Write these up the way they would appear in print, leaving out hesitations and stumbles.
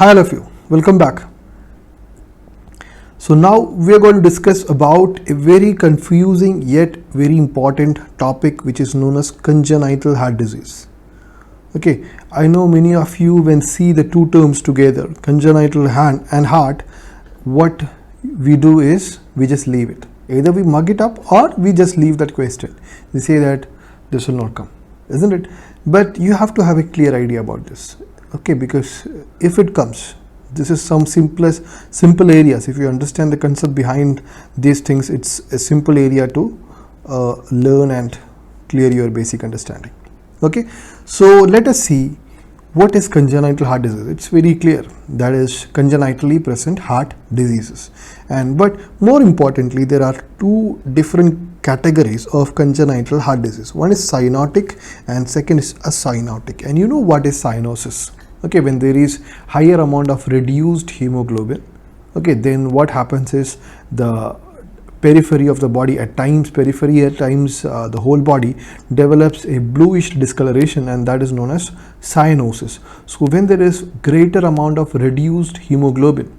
Hi all of you, welcome back. So now we are going to discuss about a very confusing yet very important topic which is known as congenital heart disease. Okay, I know many of you when see the two terms together, congenital hand and heart, what we do is we just leave it. Either we mug it up or we just leave that question. We say that this will not come, isn't it? But you have to have a clear idea about this. Okay, because if it comes, this is some simple areas. If you understand the concept behind these things, it's a simple area to learn and clear your basic understanding. Okay, so let us see what is congenital heart disease. It's very clear, that is congenitally present heart diseases. But more importantly, there are two different categories of congenital heart disease. One is cyanotic and second is acyanotic. And you know what is cyanosis? Okay, when there is higher amount of reduced hemoglobin, okay, then what happens is the periphery of the body, at times the whole body develops a bluish discoloration, and that is known as cyanosis. So when there is greater amount of reduced hemoglobin,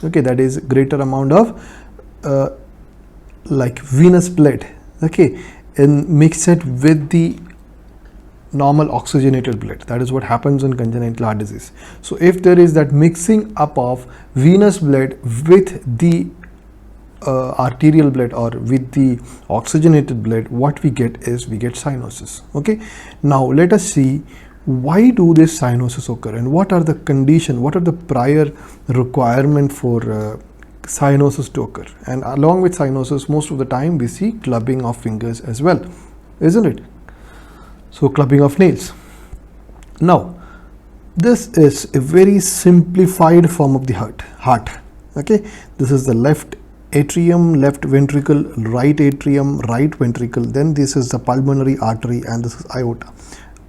okay, that is greater amount of like venous blood, okay, and mix it with the normal oxygenated blood. That is what happens in congenital heart disease. So if there is that mixing up of venous blood with the arterial blood or with the oxygenated blood, what we get is we get cyanosis. Okay, now let us see why do this cyanosis occur and what are the condition, what are the prior requirement for cyanosis to occur. And along with cyanosis, most of the time we see clubbing of fingers as well, isn't it? So clubbing of nails. Now this is a very simplified form of the heart. Okay, this is the left atrium, left ventricle, right atrium, right ventricle, then this is the pulmonary artery and this is aorta.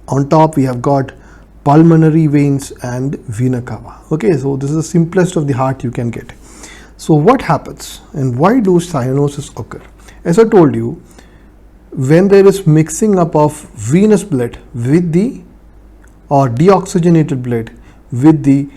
On top we have got pulmonary veins and vena cava. Okay, so this is the simplest of the heart you can get. So what happens and why do cyanosis occur? As I told you, when there is mixing up of venous blood with the or deoxygenated blood with the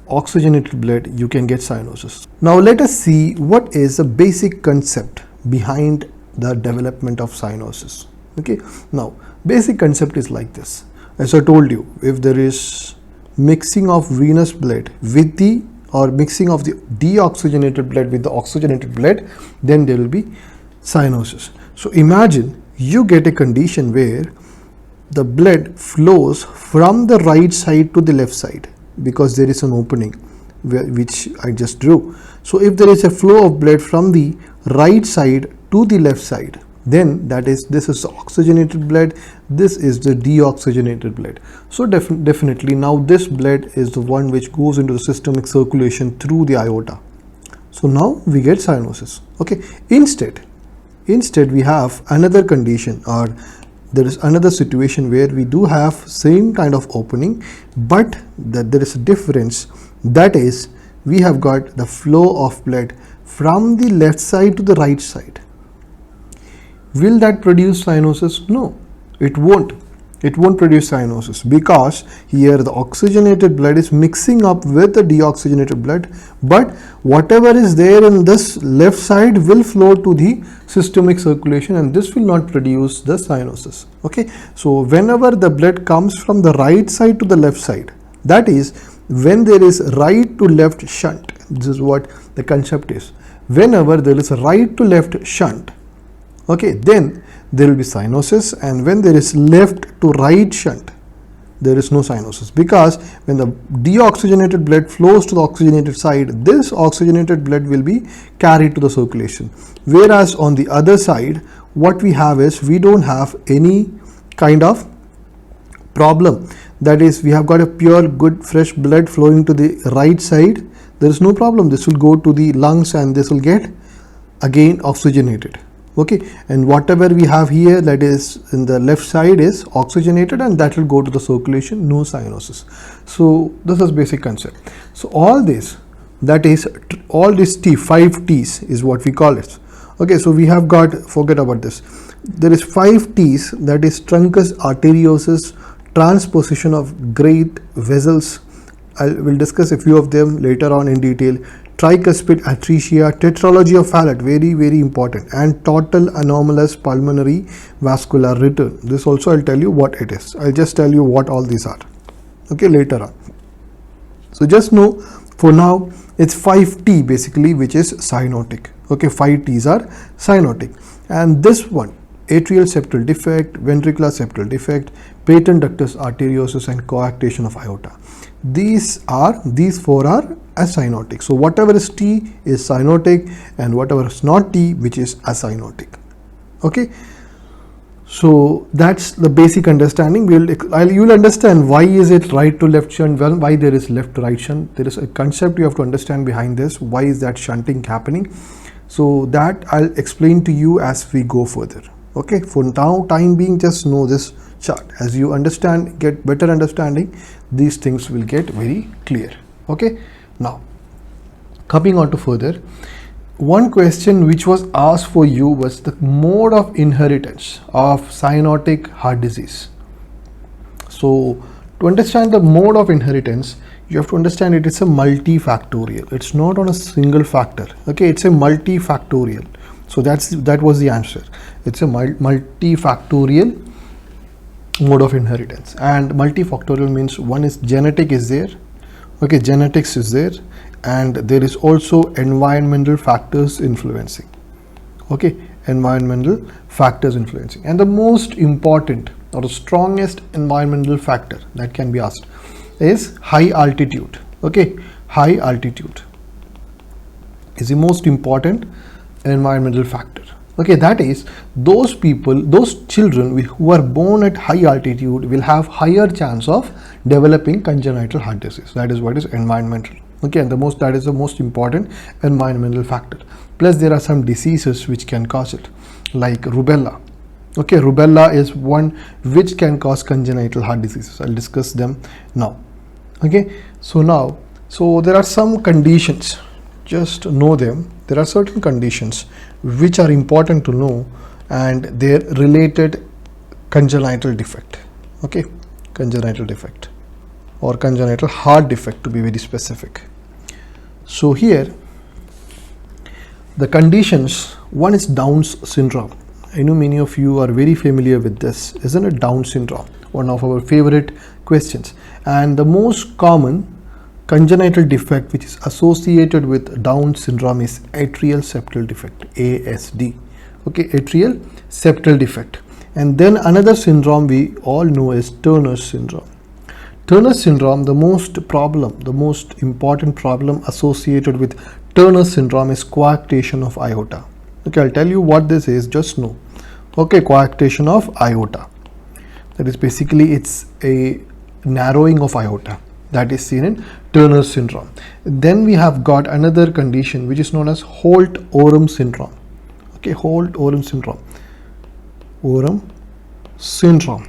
oxygenated blood, you can get cyanosis. Now let us see what is the basic concept behind the development of cyanosis. Okay, now basic concept is like this. As I told you, if there is mixing of venous blood with the or mixing of the deoxygenated blood with the oxygenated blood, then there will be cyanosis. So imagine you get a condition where the blood flows from the right side to the left side because there is an opening which I just drew. So if there is a flow of blood from the right side to the left side, then this is the oxygenated blood, this is the deoxygenated blood. So definitely now this blood is the one which goes into the systemic circulation through the aorta. So now we get cyanosis. Okay, instead we have another condition, or there is another situation where we do have same kind of opening, but that there is a difference. That is, we have got the flow of blood from the left side to the right side. Will that produce cyanosis? No, it won't. It won't produce cyanosis because here the oxygenated blood is mixing up with the deoxygenated blood, but whatever is there in this left side will flow to the systemic circulation and this will not produce the cyanosis. Okay, so whenever the blood comes from the right side to the left side, that is when there is right to left shunt, this is what the concept is. Whenever there is a right to left shunt, okay, then there will be cyanosis, and when there is left to right shunt, there is no cyanosis, because when the deoxygenated blood flows to the oxygenated side, this oxygenated blood will be carried to the circulation. Whereas on the other side, what we have is we don't have any kind of problem. That is, we have got a pure good fresh blood flowing to the right side. There is no problem. This will go to the lungs and this will get again oxygenated. Okay, and whatever we have here, that is in the left side, is oxygenated and that will go to the circulation, no cyanosis. So this is basic concept. So all this, that is all this T, 5 T's is what we call it. Okay, so we have got, forget about this, there is 5 T's, that is truncus arteriosus, transposition of great vessels, We'll discuss a few of them later on in detail. Tricuspid atresia, tetralogy of Fallot, very, very important, and total anomalous pulmonary vascular return. This also I'll tell you what it is. I'll just tell you what all these are, okay, later on. So just know for now it's 5T basically, which is cyanotic. Okay, 5 T's are cyanotic, and this one, atrial septal defect, ventricular septal defect, patent ductus arteriosus, and coarctation of aorta. These four are acyanotic. So whatever is T is cyanotic, and whatever is not T, which is acyanotic. Okay, so that's the basic understanding. You'll understand why is it right to left shunt, well, why there is left to right shunt. There is a concept you have to understand behind this. Why is that shunting happening? So that I'll explain to you as we go further. Okay, for now time being, just know this chart. As you understand, get better understanding, these things will get very clear. Okay, now coming on to further, one question which was asked for you was the mode of inheritance of cyanotic heart disease. So to understand the mode of inheritance, you have to understand it is a multifactorial. It's not on a single factor. Okay, it's a multifactorial. So that was the answer. It's a multifactorial mode of inheritance, and multifactorial means one is genetic is there. Okay, genetics is there, and there is also environmental factors influencing. Okay, environmental factors influencing, and the most important or the strongest environmental factor that can be asked is high altitude. Okay, high altitude is the most important environmental factor. Okay, that is, those children who are born at high altitude will have higher chance of developing congenital heart disease. That is what is environmental. Okay, and that is the most important environmental factor. Plus there are some diseases which can cause it, like rubella. Okay, rubella is one which can cause congenital heart diseases. I'll discuss them now. Okay, so there are some conditions, just know them. There are certain conditions which are important to know, and their related congenital defect. Okay, congenital defect or congenital heart defect to be very specific. So here the conditions, one is Down's syndrome. I know many of you are very familiar with this, isn't it? Down syndrome, one of our favorite questions, and the most common congenital defect which is associated with Down syndrome is atrial septal defect, ASD. Okay, atrial septal defect. And then another syndrome we all know is Turner's syndrome. Turner's syndrome, the most important problem associated with Turner's syndrome is coarctation of aorta. Okay, I'll tell you what this is, just know. Okay, coarctation of aorta. That is basically, it's a narrowing of aorta that is seen in Turner's syndrome. Then we have got another condition which is known as Holt-Oram syndrome. Okay, Holt-Oram syndrome. Oram syndrome.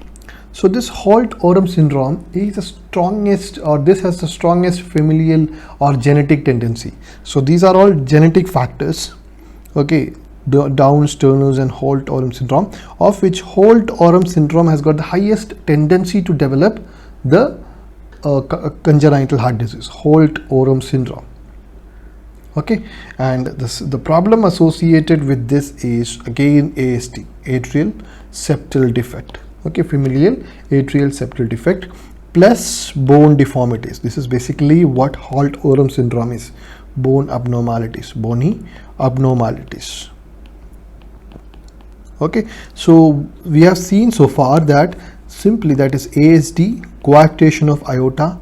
So this Holt-Oram syndrome is the strongest, or this has the strongest familial or genetic tendency. So these are all genetic factors. Okay, Down's, Turner's, and Holt-Oram syndrome, of which Holt-Oram syndrome has got the highest tendency to develop the congenital heart disease, Holt-Oram syndrome. Okay, and the problem associated with this is again ASD, atrial septal defect. Okay, familial atrial septal defect plus bone deformities. This is basically what Holt-Oram syndrome is, bone abnormalities, bony abnormalities. Okay, so we have seen so far that simply that is ASD, coarctation of aorta,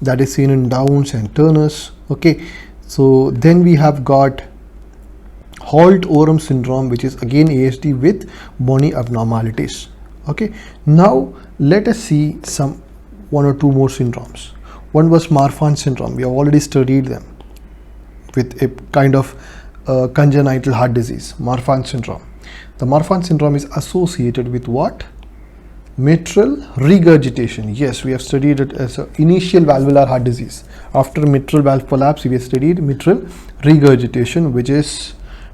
that is seen in Down's and Turner's. Okay, so then we have got Holt-Oram syndrome, which is again ASD with bony abnormalities. Okay, now let us see one or two more syndromes. One was Marfan syndrome. We have already studied them with a kind of congenital heart disease, Marfan syndrome. The Marfan syndrome is associated with what? Mitral regurgitation. Yes, we have studied it as an initial valvular heart disease. After mitral valve collapse, we have studied mitral regurgitation, which is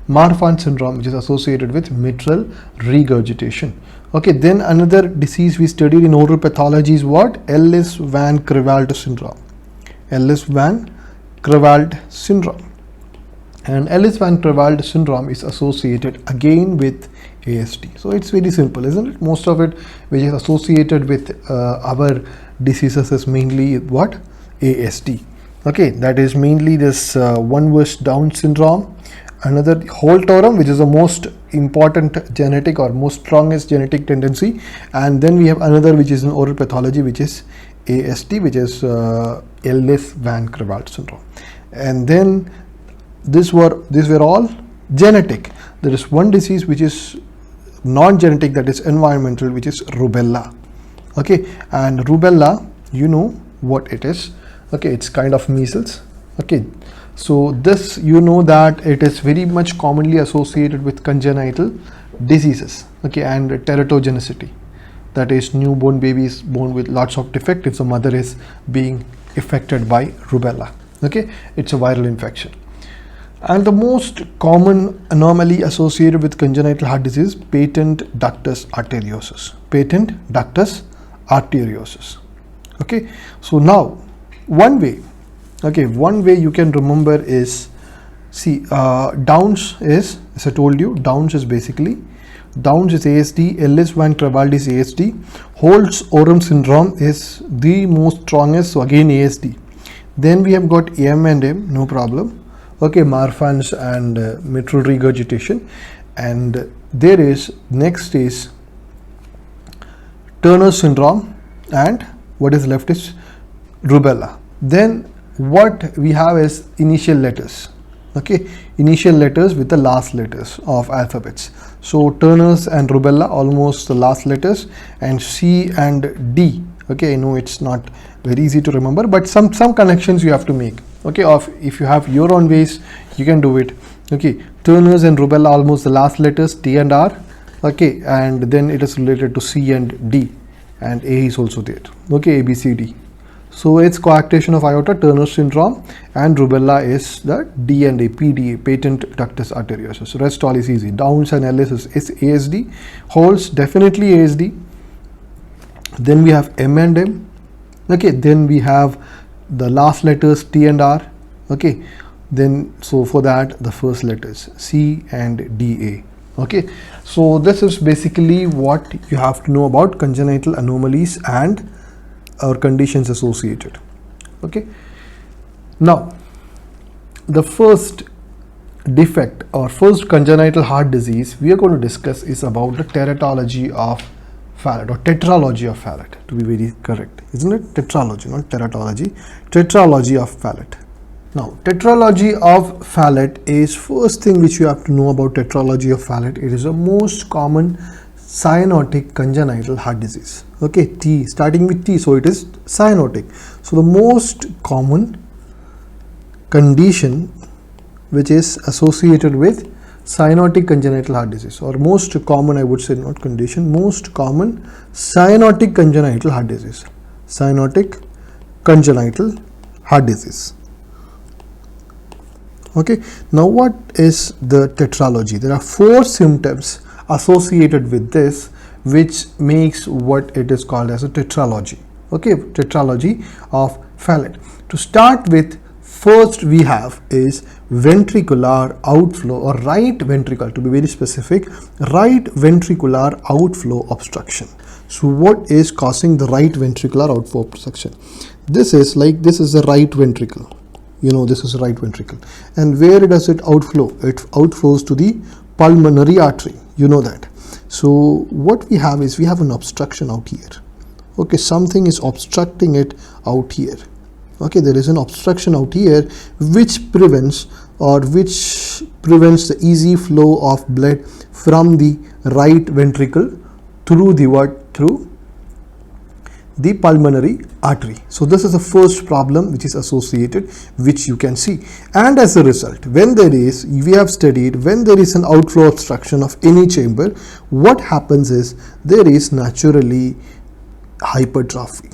Marfan syndrome, which is associated with mitral regurgitation. Okay, then another disease we studied in oral pathology is what? Ellis Van Creveld syndrome. Ellis-Van Creveld syndrome. And Ellis-Van Creveld syndrome is associated again with ASD. So it's very simple, isn't it? Most of it which is associated with our diseases is mainly what? ASD. Okay, that is mainly this one was Down syndrome, another Holt Oram, which is the most important genetic or most strongest genetic tendency, and then we have another which is an oral pathology, which is ASD, which is Ellis-Van Creveld syndrome. And then these were all genetic. There is one disease which is non-genetic, that is environmental, which is rubella. Okay, and rubella, you know what it is. Okay, it's kind of measles. Okay, so this, you know that it is very much commonly associated with congenital diseases. Okay, and teratogenicity, that is newborn babies born with lots of defect if the mother is being affected by rubella. Okay, it's a viral infection. And the most common anomaly associated with congenital heart disease, patent ductus arteriosus. Patent ductus arteriosus. Okay, so now one way you can remember is, see, Downs is, as I told you, Downs is ASD, Ellis-Van Creveld is ASD, Holt's Oram syndrome is the most strongest, so again ASD. Then we have got M&M, no problem. Okay, Marfan's and mitral regurgitation, and there is next is Turner syndrome, and what is left is rubella. Then what we have is initial letters. Okay, initial letters with the last letters of alphabets. So Turner's and rubella almost the last letters, and C and D. Okay, I know it's not very easy to remember, but some connections you have to make. Okay, or if you have your own ways, you can do it. Okay, Turner's and rubella almost the last letters, T and R. Okay, and then it is related to C and D, and A is also there. Okay, A, B, C, D. So it's coarctation of aorta, Turner syndrome, and rubella is the D and A, PDA, patent ductus arteriosus. Rest all is easy. Downs and Ellis is ASD. Holt's definitely ASD. Then we have M and M. Okay, then we have the last letters T and R. Okay, then so for that the first letters C and DA. Okay, so this is basically what you have to know about congenital anomalies and or conditions associated. Okay, now the first defect or first congenital heart disease we are going to discuss is about the teratology of Fallot, or tetralogy of Fallot, to be very correct, isn't it? Tetralogy, not teratology. Tetralogy of Fallot. Now, tetralogy of Fallot is first thing which you have to know about tetralogy of Fallot. It is the most common cyanotic congenital heart disease. Okay, T, starting with T, so it is cyanotic. So the most common condition which is associated with cyanotic congenital heart disease, or most common, I would say, not condition, most common cyanotic congenital heart disease. Cyanotic congenital heart disease. Okay, now what is the tetralogy? There are 4 symptoms associated with this, which makes what it is called as a tetralogy. Okay, tetralogy of Fallot. To start with, first we have is ventricular outflow, or right ventricle, to be very specific, right ventricular outflow obstruction. So what is causing the right ventricular outflow obstruction? This is the right ventricle. You know, this is the right ventricle. And where does it outflow? It outflows to the pulmonary artery. You know that. So what we have is we have an obstruction out here. Okay, something is obstructing it out here. Okay, there is an obstruction out here which prevents the easy flow of blood from the right ventricle through the what? Through the pulmonary artery. So this is the first problem which is associated, which you can see. And as a result, when there is, we have studied, when there is an outflow obstruction of any chamber, what happens is there is naturally hypertrophy.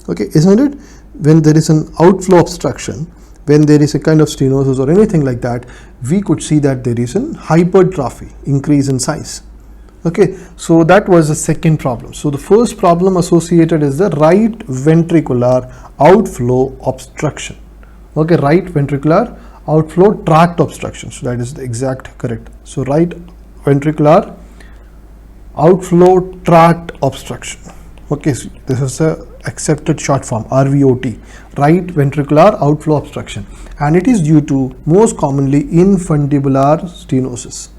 Okay, isn't it? When there is an outflow obstruction, when there is a kind of stenosis or anything like that, we could see that there is an hypertrophy, increase in size. Okay, so that was the second problem. So the first problem associated is the right ventricular outflow obstruction. Okay, right ventricular outflow tract obstruction. So that is the exact correct. So right ventricular outflow tract obstruction. Okay, so this is the accepted short form, RVOT, right ventricular outflow obstruction, and it is due to most commonly infundibular stenosis.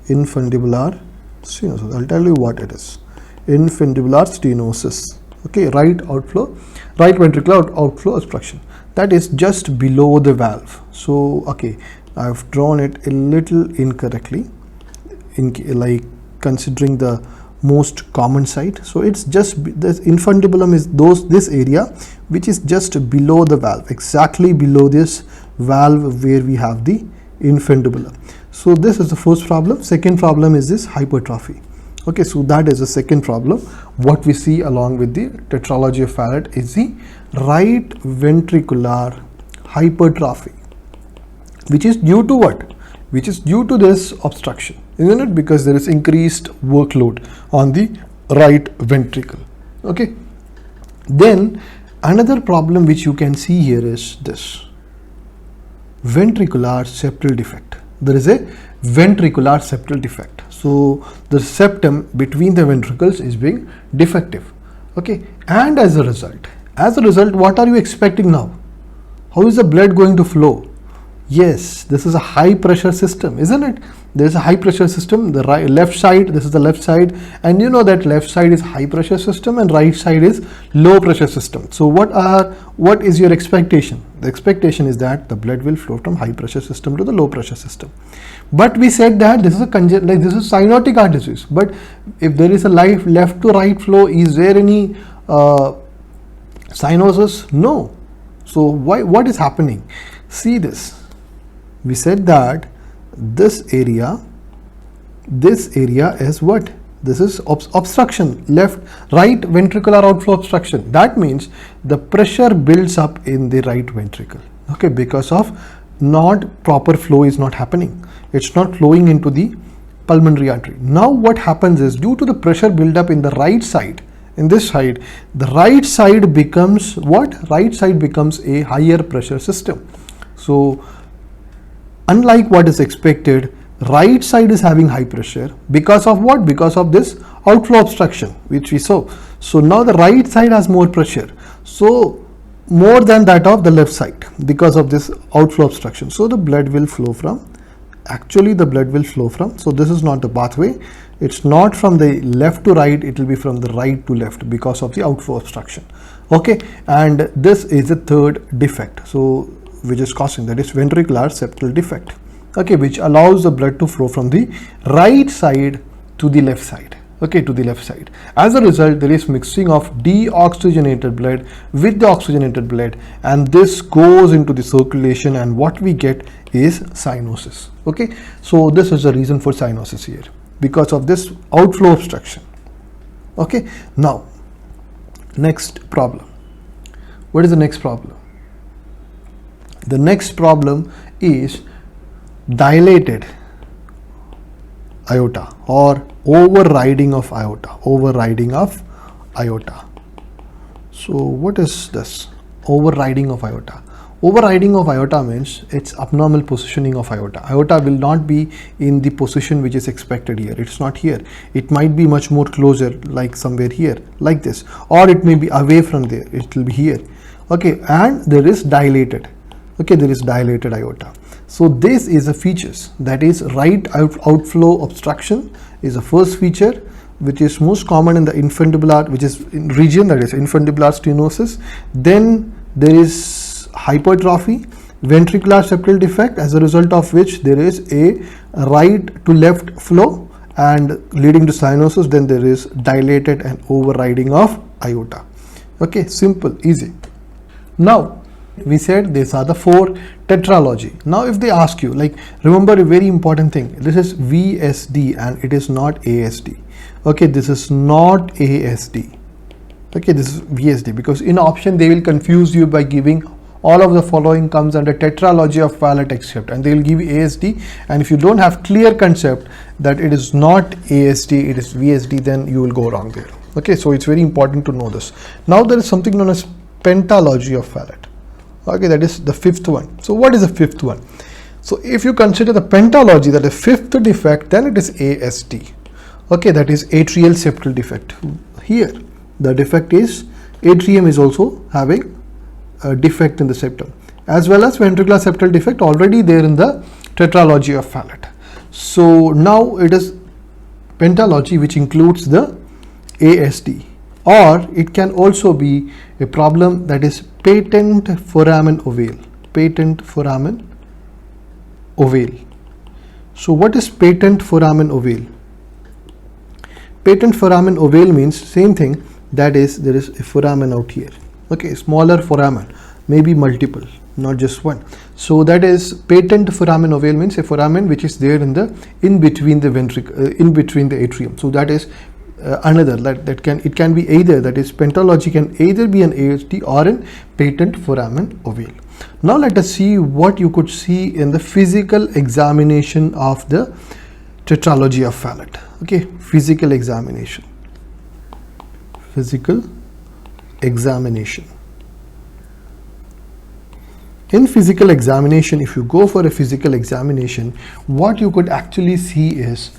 Infundibular stenosis. I'll tell you what it is. Infundibular stenosis. Okay, right ventricular outflow obstruction. That is just below the valve. So okay, I've drawn it a little incorrectly, like considering the most common site. So it's just this infundibulum is this area which is just below the valve, exactly below this valve where we have the infundibulum. So this is the first problem. Second problem is this hypertrophy. Okay, so that is the second problem. What we see along with the tetralogy of Fallot is the right ventricular hypertrophy, which is due to what? Which is due to this obstruction, isn't it? Because there is increased workload on the right ventricle. Okay. Then another problem which you can see here is this ventricular septal defect. There is a ventricular septal defect. So the septum between the ventricles is being defective. Okay. And as a result, what are you expecting now? How is the blood going to flow? Yes, this is a high pressure system, isn't it? There is a high pressure system, the left side, this is the left side, and you know that left side is high pressure system and right side is low pressure system. So what is your expectation? The expectation is that the blood will flow from high pressure system to the low pressure system. But we said that this is this is cyanotic heart disease. But if there is a left to right flow, is there any cyanosis? No. So what is happening? See this. We said that this area is what? This is obstruction, right ventricular outflow obstruction. That means the pressure builds up in the right ventricle. Okay, because of not proper flow is not happening. It's not flowing into the pulmonary artery. Now what happens is, due to the pressure buildup in the right side, in this side, the right side becomes what? Right side becomes a higher pressure system. So unlike what is expected, right side is having high pressure because of what? Because of this outflow obstruction which we saw. So now the right side has more pressure, so more than that of the left side because of this outflow obstruction. So the blood will flow from, so this is not the pathway. It's not from the left to right, it will be from the right to left because of the outflow obstruction. Okay, and this is the third defect. So which is causing, that is ventricular septal defect. Okay, which allows the blood to flow from the right side to the left side. Okay, to the left side. As a result, there is mixing of deoxygenated blood with the oxygenated blood, and this goes into the circulation, and what we get is cyanosis. Okay, so this is the reason for cyanosis here, because of this outflow obstruction. Okay, now next problem. What is the next problem? The next problem is dilated aorta or overriding of aorta. So what is this overriding of aorta? Overriding of aorta means it's abnormal positioning of aorta. Aorta will not be in the position which is expected here. It's not here. It might be much more closer, like somewhere here, like this, or it may be away from there. It will be here. Okay, and there is dilated. Okay, there is dilated aorta. So this is a features, that is right outflow obstruction is the first feature, which is most common in the infundibular, which is in region, that is infundibular stenosis. Then there is hypertrophy, ventricular septal defect, as a result of which there is a right to left flow and leading to cyanosis. Then there is dilated and overriding of aorta. Okay, simple, easy. Now we said these are the four tetralogy. Now if they ask you, like, remember a very important thing, this is VSD and it is not ASD. Okay, this is not ASD. Okay, this is VSD, because in option they will confuse you by giving all of the following comes under tetralogy of Fallot except, and they will give you ASD, and if you don't have clear concept that it is not ASD, it is VSD, then you will go wrong there. Okay, so it's very important to know this. Now there is something known as pentalogy of Fallot. Okay, that is the fifth one. So what is the fifth one? So if you consider the pentalogy, that is fifth defect, then it is ASD. Okay, that is atrial septal defect. Here the defect is atrium is also having a defect in the septum, as well as ventricular septal defect already there in the tetralogy of Fallot. So now it is pentalogy which includes the ASD, or it can also be a problem that is patent foramen ovale. Patent foramen ovale. So what is patent foramen ovale? Patent foramen ovale means same thing, that is there is a foramen out here. Okay, smaller foramen, maybe multiple, not just one. So that is patent foramen ovale, means a foramen which is there in between the ventricle, in between the atrium. So that is another that can be either, that is pentalogy can either be an ASD or an patent foramen ovale. Now let us see what you could see in the physical examination of the tetralogy of Fallot. Okay, physical examination. Physical examination. In physical examination, if you go for a physical examination, what you could actually see is,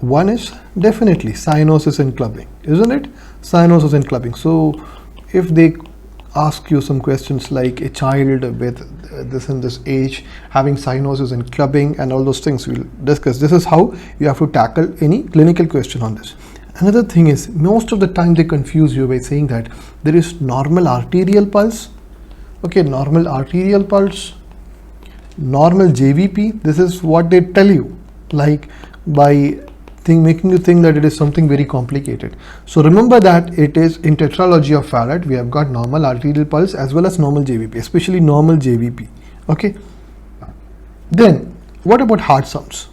one is definitely cyanosis and clubbing, isn't it? Cyanosis and clubbing. So if they ask you some questions like a child with this and this age having cyanosis and clubbing and all those things, we'll discuss. This is how you have to tackle any clinical question on this. Another thing is, most of the time they confuse you by saying that there is normal arterial pulse. Okay, normal arterial pulse, normal JVP. This is what they tell you, like by making you think that it is something very complicated. So remember that it is in tetralogy of Fallot, we have got normal arterial pulse as well as normal JVP, especially normal JVP. Okay. Then what about heart sounds?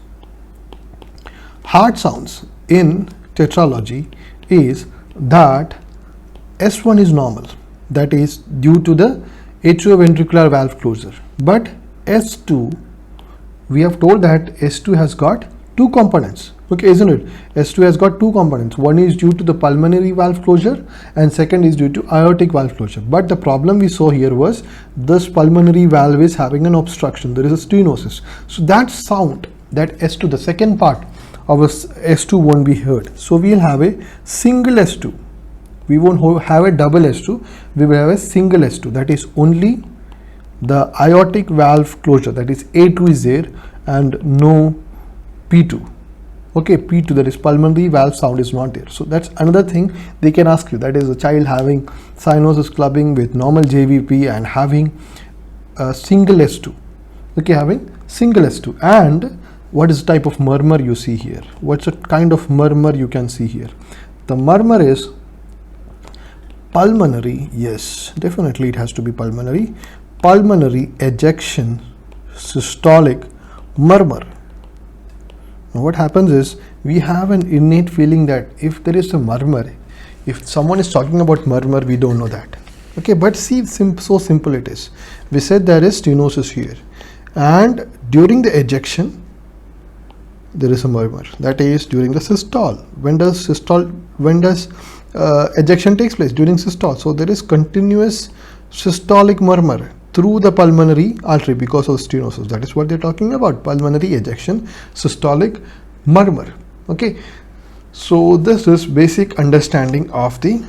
Heart sounds in tetralogy is that S1 is normal, that is due to the atrioventricular valve closure, but S2, we have told that S2 has got two components. Okay, isn't it? S2 has got two components. One is due to the pulmonary valve closure and second is due to aortic valve closure. But the problem we saw here was this pulmonary valve is having an obstruction. There is a stenosis. So that sound, that S2, the second part of S2 won't be heard. So we'll have a single S2. We won't have a double S2. We will have a single S2. That is only the aortic valve closure, that is A2 is there and no P2. Okay, P2, that is pulmonary valve sound, is not there. So that's another thing they can ask you, that is a child having cyanosis clubbing with normal JVP and having a single S2. Okay, having single S2. And what is the type of murmur you see here? What's the kind of murmur you can see here? The murmur is pulmonary. Yes, definitely it has to be pulmonary. Pulmonary ejection systolic murmur. Now what happens is, we have an innate feeling that if there is a murmur, if someone is talking about murmur, we don't know that. Okay, but see, so simple it is. We said there is stenosis here, and during the ejection there is a murmur, that is during the systole. When does ejection takes place? During systole. So there is continuous systolic murmur through the pulmonary artery because of stenosis. That is what they're talking about, pulmonary ejection systolic murmur. Okay, so this is basic understanding of the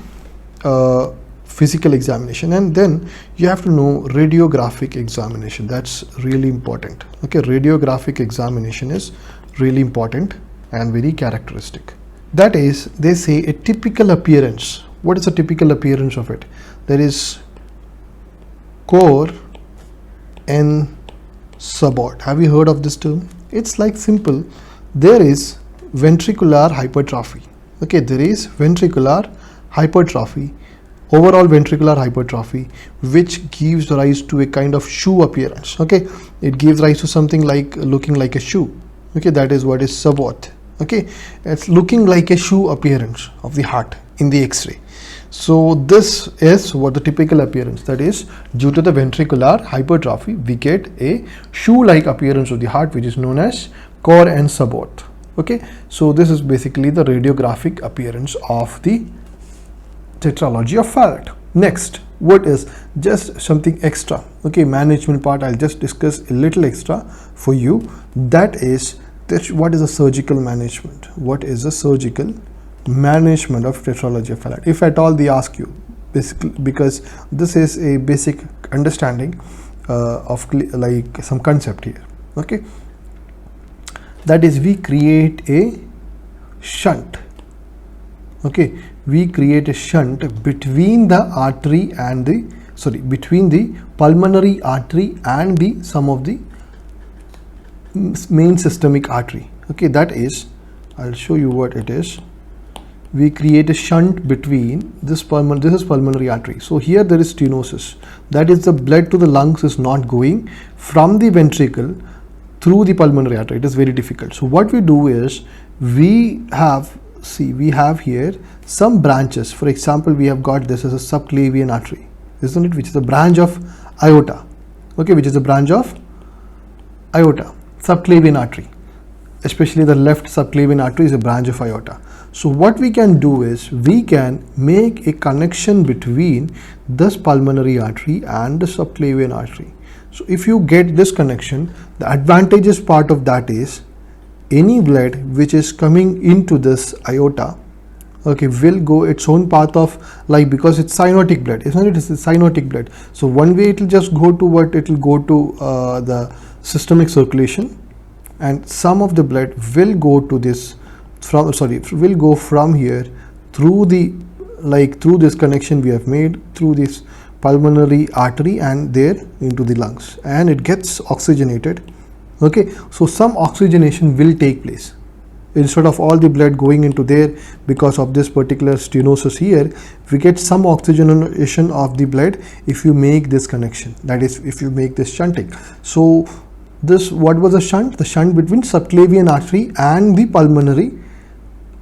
physical examination. And then you have to know radiographic examination. That's really important. Okay, radiographic examination is really important and very characteristic. That is, they say a typical appearance. What is a typical appearance of it? There is core and subord. Have you heard of this term? It's like simple. There is ventricular hypertrophy. Okay, there is ventricular hypertrophy, overall ventricular hypertrophy, which gives rise to a kind of shoe appearance. Okay, it gives rise to something like looking like a shoe. Okay, that is what is subord. Okay, it's looking like a shoe appearance of the heart in the X-ray. So this is what the typical appearance, that is due to the ventricular hypertrophy we get a shoe-like appearance of the heart, which is known as core and subord. Okay, so this is basically the radiographic appearance of the tetralogy of Fallot. Next, what is just something extra. Okay, management part I'll just discuss a little extra for you. That is this, what is a surgical management? What is a surgical management of tetralogy of Fallot? If at all they ask you, basically, because this is a basic understanding of like some concept here. Okay, that is, we create a shunt. Okay, we create a shunt between the artery and the between the pulmonary artery and the some of the main systemic artery. Okay, that is, I'll show you what it is. We create a shunt between this is pulmonary artery. So here there is stenosis, that is the blood to the lungs is not going from the ventricle through the pulmonary artery. It is very difficult. So what we do is we have here some branches. For example, we have got this as a subclavian artery, isn't it, which is a branch of aorta. Okay, which is a branch of aorta, subclavian artery, especially the left subclavian artery is a branch of aorta. So what we can do is we can make a connection between this pulmonary artery and the subclavian artery. So if you get this connection, the advantageous part of that is any blood which is coming into this aorta, okay, will go its own path of, like, because it's cyanotic blood, isn't it? It's a cyanotic blood. So one way it will just go to what? It will go to the systemic circulation, and some of the blood will go to this will go from here through the through this connection we have made through this pulmonary artery and there into the lungs, and it gets oxygenated. Okay, so some oxygenation will take place instead of all the blood going into there. Because of this particular stenosis here, we get some oxygenation of the blood if you make this connection, that is, if you make this shunting. So this, what was the shunt? The shunt between subclavian artery and the pulmonary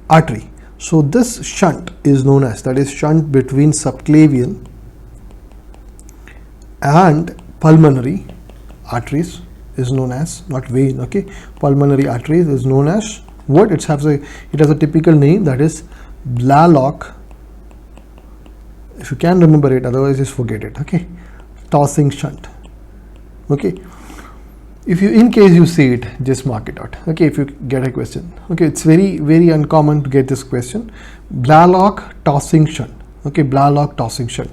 artery. So this shunt is known as, that is, shunt between subclavian and pulmonary arteries is known as, not vein, okay, pulmonary arteries is known as what? It has a typical name, that is Blalock. If you can remember it, otherwise just forget it. Okay, tossing shunt. Okay, if you, in case you see it, just mark it out. Okay, if you get a question. Okay, it's very uncommon to get this question. Blalock tossing shunt. Okay, Blalock tossing shunt.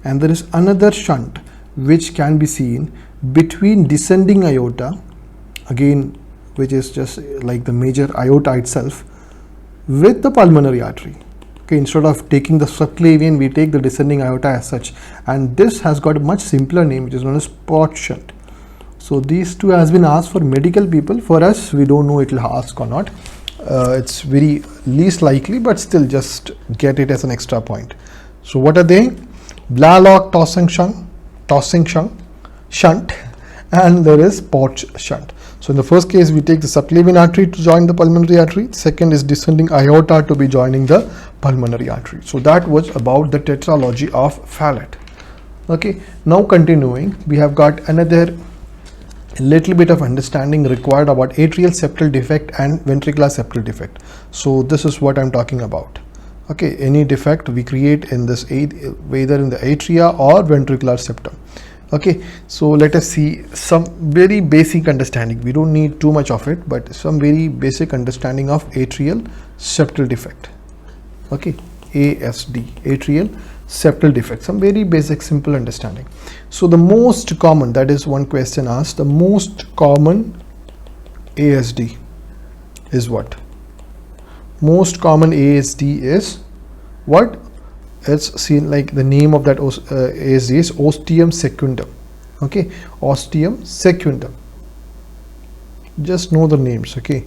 And there is another shunt which can be seen between descending aorta, again, which is just like the major aorta itself, with the pulmonary artery. Okay, instead of taking the subclavian, we take the descending aorta as such, and this has got a much simpler name, which is known as Port shunt. So these two has been asked for medical people. For us, we don't know it will ask or not. It's very least likely, but still just get it as an extra point. So what are they? Blalock tossing shunt, and there is Port shunt. So in the first case, we take the subclavian artery to join the pulmonary artery. Second is descending aorta to be joining the pulmonary artery. So that was about the tetralogy of Fallot. Okay, now continuing, we have got another little bit of understanding required about atrial septal defect and ventricular septal defect. So this is what I'm talking about. Okay, any defect we create in this, either in the atria or ventricular septum. Okay, so let us see some very basic understanding. We don't need too much of it, but some very basic understanding of atrial septal defect. Okay, ASD, atrial septal defect, some very basic simple understanding. So the most common, that is one question asked, the most common ASD is what? Most common ASD is what? It's seen like the name of that ASD is ostium secundum. Okay, ostium secundum. Just know the names. Okay,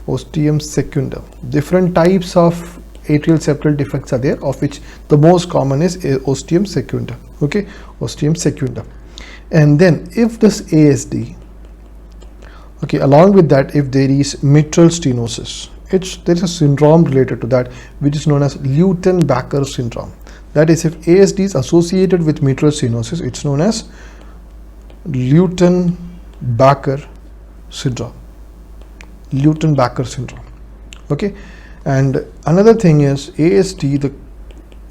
ostium secundum. Different types of atrial septal defects are there, of which the most common is ostium secundum. Okay, ostium secundum. And then if this ASD, okay, along with that, if there is mitral stenosis, there is a syndrome related to that, which is known as Leuten-Bakker syndrome. That is, if ASD is associated with mitral stenosis, it's known as Leuten-Bakker syndrome. Leuten-Bakker syndrome. Okay, and another thing is ASD, the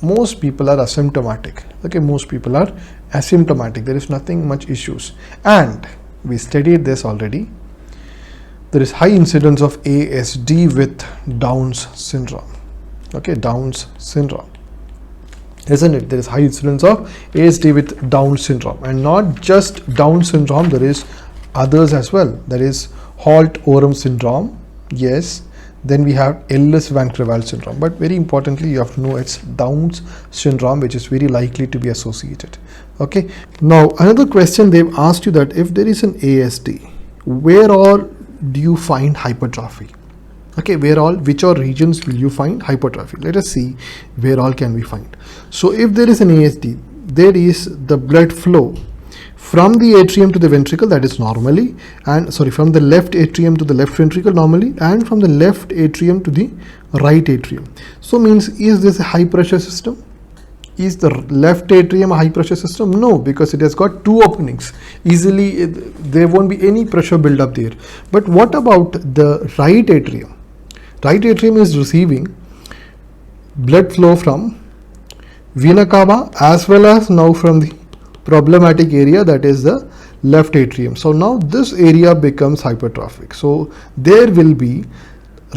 most people are asymptomatic. Okay, most people are asymptomatic. There is nothing much issues, and we studied this already. There is high incidence of ASD with Down's syndrome. Okay, Down's syndrome, isn't it? There is high incidence of ASD with Down syndrome, and not just Down syndrome, there is others as well. There is Holt-Oram syndrome, yes. Then we have Ellis-Van Creveld syndrome, but very importantly you have to know it's Down's syndrome, which is very likely to be associated. Okay, now another question they've asked you, that if there is an ASD, where all do you find hypertrophy? Okay, which all regions will you find hypertrophy? Let us see where all can we find. So if there is an ASD, there is the blood flow from the atrium to the ventricle, that is normally, and from the left atrium to the left ventricle normally, and from the left atrium to the right atrium. So means, is this a high pressure system? Is the left atrium a high pressure system? No, because it has got two openings. Easily there won't be any pressure build up there. But what about the right atrium? Right atrium is receiving blood flow from vena cava as well as now from the problematic area, that is the left atrium. So now this area becomes hypertrophic. So there will be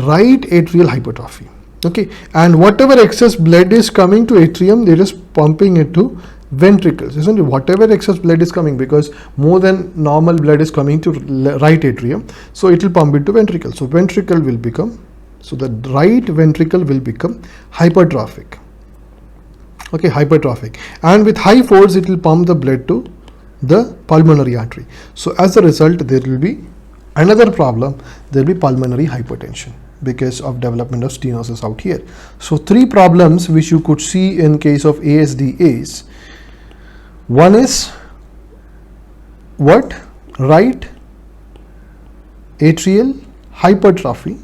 right atrial hypertrophy. Okay, and whatever excess blood is coming to atrium, they're just pumping it to ventricles, isn't it? Whatever excess blood is coming, because more than normal blood is coming to right atrium, so it will pump it to ventricle. So ventricle will become, so the right ventricle will become hypertrophic. Okay, hypertrophic, and with high force it will pump the blood to the pulmonary artery. So as a result, there will be another problem. There will be pulmonary hypertension because of development of stenosis out here. So three problems which you could see in case of ASD is, one is what? Right atrial hypertrophy.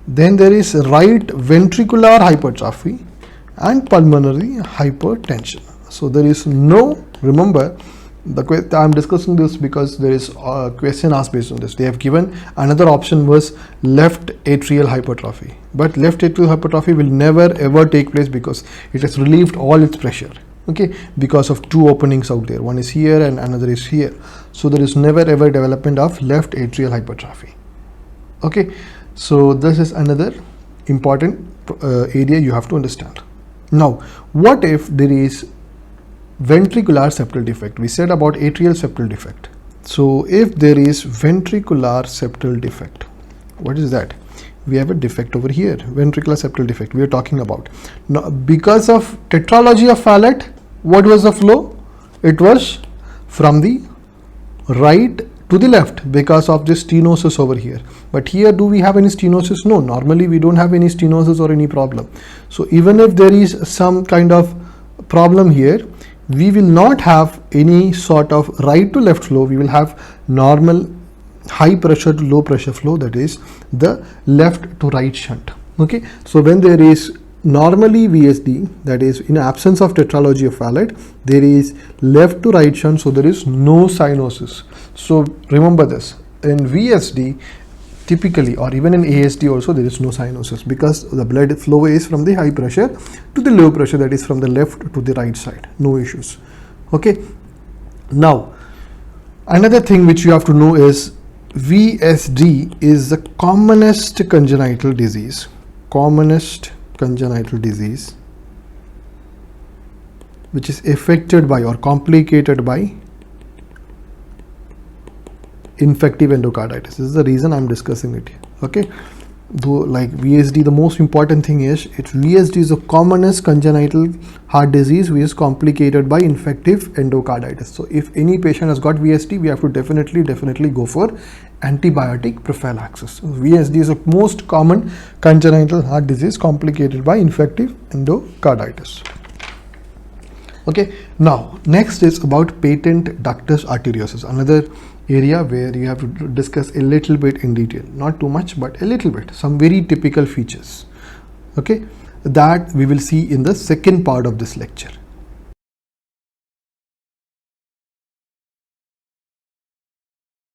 Then there is right ventricular hypertrophy and pulmonary hypertension. So there is no, remember, I am discussing this because there is a question asked based on this. They have given another option was left atrial hypertrophy, but left atrial hypertrophy will never ever take place because it has relieved all its pressure. Okay, because of two openings out there, one is here and another is here. So there is never ever development of left atrial hypertrophy. Okay, so this is another important area you have to understand. Now, what if there is ventricular septal defect? We said about atrial septal defect. So if there is ventricular septal defect, what is that? We have a defect over here, ventricular septal defect we are talking about. Now, because of tetralogy of Fallot, what was the flow? It was from the right to the left because of this stenosis over here. But here, do we have any stenosis? No, normally we don't have any stenosis or any problem. So even if there is some kind of problem here, we will not have any sort of right to left flow. We will have normal high pressure to low pressure flow, that is the left to right shunt. Okay, so when there is normally VSD, that is in absence of tetralogy of Fallot, there is left to right shunt, so there is no cyanosis. So remember this, in VSD typically, or even in ASD also, there is no cyanosis because the blood flow is from the high pressure to the low pressure, that is from the left to the right side, no issues. Okay, now another thing which you have to know is VSD is the commonest congenital disease, which is affected by or complicated by infective endocarditis. This is the reason I'm discussing it here. Okay, though like VSD, the most important thing is VSD is the commonest congenital heart disease which is complicated by infective endocarditis. So if any patient has got VSD, we have to definitely go for antibiotic prophylaxis. VSD is the most common congenital heart disease complicated by infective endocarditis. Okay, now next is about patent ductus arteriosus, another area where you have to discuss a little bit in detail, not too much but a little bit, some very typical features. Okay, that we will see in the second part of this lecture.